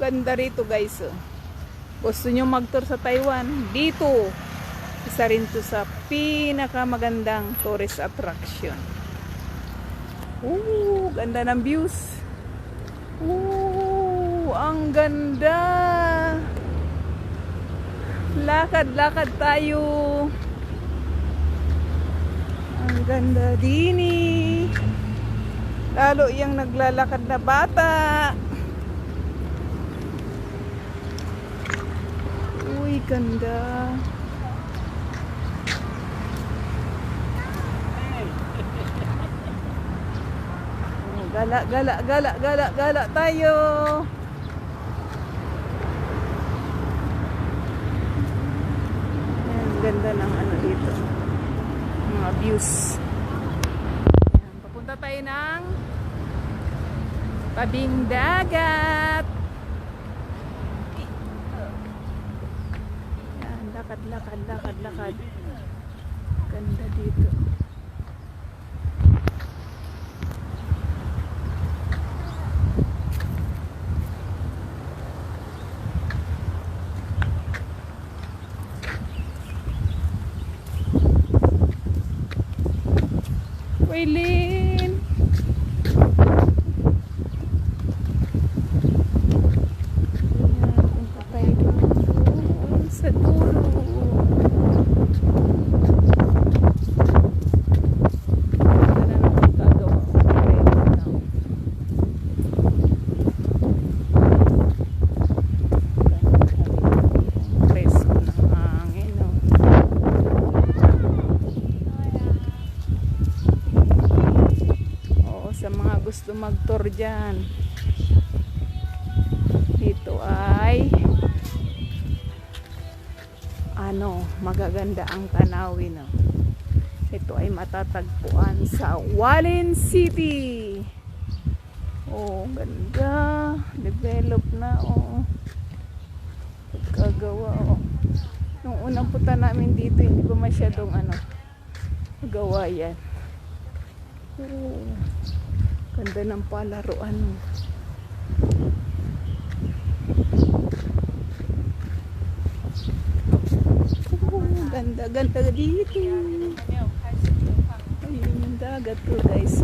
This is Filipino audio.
ganda rito guys. Gusto nyo mag-tour sa Taiwan? Dito. Isa rin to sa pinakamagandang tourist attraction. Ganda ng views. Ang ganda. Lakad-lakad tayo. Ang ganda dini. Lalo yung naglalakad na bata. Uy, ganda. Gala tayo. Ayan, ganda ng ano dito. Mga views. Ayan, papunta tayo ng tabing dagat. Ayan, lakad. Ganda dito. Waylin. Punta tayo doon sa dulo. Ganda na nakagagawa. Presko ng hangin. Sa mga gusto mag-tour dyan, dito ay magaganda ang tanawin. Ito ay matatagpuan sa Hualien City. Ganda, develop na. Pagkagawa. Nung unang punta namin dito, hindi pa masyadong gawa yan. Ganda ng palaruan. Ganda dito. Ayun yung dagat po guys.